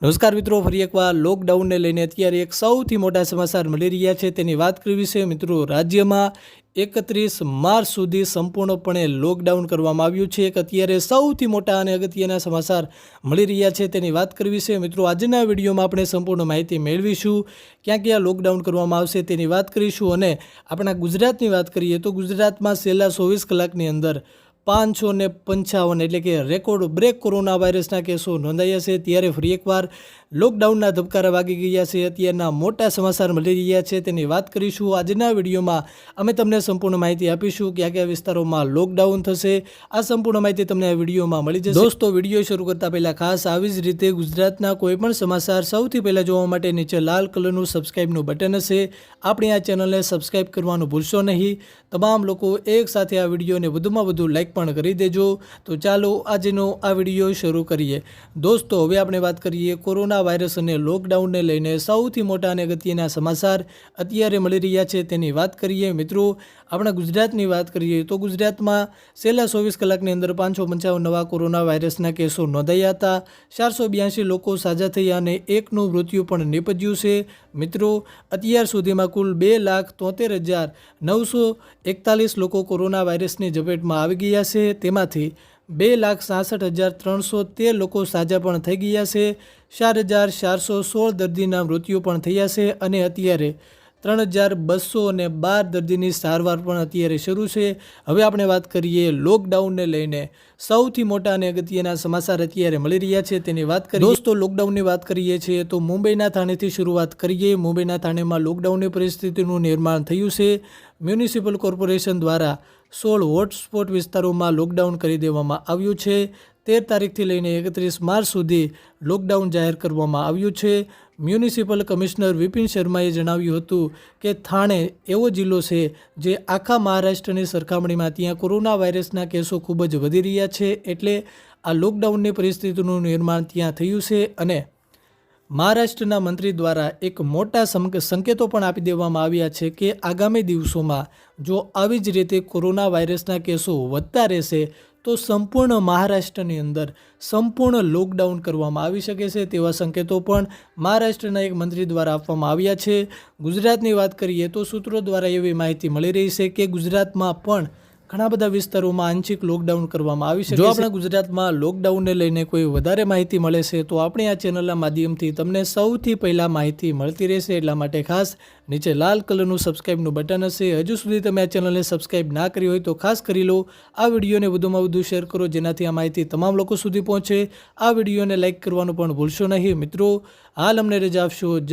નમસ્કાર મિત્રો, ફરી એકવાર લોકડાઉનને લઈને અત્યારે એક સૌથી મોટા સમાચાર મળી રહ્યા છે તેની વાત કરવી છે મિત્રો। રાજ્યમાં 31 માર્ચ સુધી સંપૂર્ણપણે લોકડાઉન કરવામાં આવ્યું છે। એક અત્યારે સૌથી મોટા અને અગત્યના સમાચાર મળી રહ્યા છે તેની વાત કરવી છે મિત્રો। આજના વિડીયોમાં આપણે સંપૂર્ણ માહિતી મેળવીશું, ક્યાં ક્યાં લોકડાઉન કરવામાં આવશે તેની વાત કરીશું। અને આપણા ગુજરાતની વાત કરીએ તો ગુજરાતમાં છેલ્લા 24 કલાકની અંદર 555 એટલે કે રેકોર્ડ બ્રેક કોરોના વાયરસના કેસો નોંધાયા છે। ત્યારે ફરી એકવાર લોકડાઉનના ધબકારા વાગી ગયા છે। અત્યારના મોટા સમાચાર મળી રહ્યા છે તેની વાત કરીશું। આજના વિડીયોમાં અમે તમને સંપૂર્ણ માહિતી આપીશું કયા કયા વિસ્તારોમાં લોકડાઉન થશે। આ સંપૂર્ણ માહિતી તમને આ વિડીયોમાં મળી જશે। દોસ્તો, વિડીયો શરૂ કરતા પહેલા ખાસ આવી જ રીતે ગુજરાતના કોઈ પણ સમાચાર સૌથી પહેલા જોવા માટે નીચે લાલ કલરનું સબસ્ક્રાઇબનું બટન હશે, આપણી આ ચેનલને સબસ્ક્રાઇબ કરવાનું ભૂલશો નહીં। તમામ લોકો એક સાથે આ વિડીયોને વધુમાં વધુ લાઈક પણ કરી દેજો। તો ચાલો આજનો આ વિડીયો શરૂ કરીએ। દોસ્તો, હવે આપણે વાત કરીએ કોરોના વાયરસ અને લોકડાઉનને લઈને સૌથી મોટા અને અગત્યના સમાચાર અત્યારે મળી રહ્યા છે તેની વાત કરીએ મિત્રો। આપણા ગુજરાતની વાત કરીએ તો ગુજરાતમાં છેલ્લા 24 કલાકની અંદર 555 નવા કોરોના વાયરસના કેસો નોંધાયા હતા। 482 લોકો સાજા થયા અને એકનું મૃત્યુ પણ નીપજ્યું છે મિત્રો। અત્યાર સુધીમાં કુલ 2,73,941 લોકો કોરોના વાયરસની ઝપેટમાં આવી ગયા છે। તેમાંથી 2,66,313 લોકો સાજા પણ થઈ ગયા છે। 4,416 દર્દીના મૃત્યુ પણ થયા છે અને અત્યારે 3,212 દર્દીની સારવાર પણ અત્યારે શરૂ છે। હવે આપણે વાત કરીએ લોકડાઉનને લઈને સૌથી મોટા અને અગત્યના સમાચાર અત્યારે મળી રહ્યા છે તેની વાત કરીએ। દોસ્તો, લોકડાઉનની વાત કરીએ છીએ તો મુંબઈના થાણેથી શરૂઆત કરીએ। મુંબઈના થાણેમાં લોકડાઉનની પરિસ્થિતિનું નિર્માણ થયું છે। મ્યુનિસિપલ કોર્પોરેશન દ્વારા 16 હોટસ્પોટ વિસ્તારોમાં લોકડાઉન કરી દેવામાં આવ્યું છે। 13 તારીખથી લઈને 31 માર્ચ સુધી લોકડાઉન જાહેર કરવામાં આવ્યું છે। મ્યુનિસિપલ કમિશનર વિપિન શર્માએ જણાવ્યું હતું કે થાણે એવો જિલ્લો છે જે આખા મહારાષ્ટ્રની સરખામણીમાં ત્યાં કોરોના વાયરસના કેસો ખૂબ જ વધી રહ્યા છે, એટલે આ લોકડાઉનની પરિસ્થિતિનું નિર્માણ ત્યાં થયું છે। અને મહારાષ્ટ્રના મંત્રી દ્વારા એક મોટા સંકેતો પણ આપી દેવામાં આવ્યા છે કે આગામી દિવસોમાં જો આવી જ રીતે કોરોના વાયરસના કેસો વધતા રહેશે તો સંપૂર્ણ મહારાષ્ટ્રની અંદર સંપૂર્ણ લોકડાઉન કરવામાં આવી શકે છે, તેવા સંકેતો પણ મહારાષ્ટ્રના એક મંત્રી દ્વારા આપવામાં આવ્યા છે। ગુજરાતની વાત કરીએ તો સૂત્રો દ્વારા એવી માહિતી મળી રહી છે કે ગુજરાતમાં પણ ઘણા બધા વિસ્તારોમાં આંશિક લોકડાઉન કરવામાં આવી શકે છે। જો આપણા ગુજરાતમાં લોકડાઉનને લઈને કોઈ વધારે માહિતી મળે છે તો આપણે આ ચેનલના માધ્યમથી તમને સૌથી પહેલાં માહિતી મળતી રહેશે। એટલા માટે ખાસ નીચે લાલ કલરનું સબસ્ક્રાઇબનું બટન હશે, હજુ સુધી તમે આ ચેનલને સબસ્ક્રાઇબ ના કરી હોય તો ખાસ કરી લો। આ વિડીયોને વધુમાં વધુ શેર કરો જેનાથી આ માહિતી તમામ લોકો સુધી પહોંચે। આ વિડીયોને લાઇક કરવાનું પણ ભૂલશો નહીં મિત્રો। હાલ અમને રજા આપશો। જય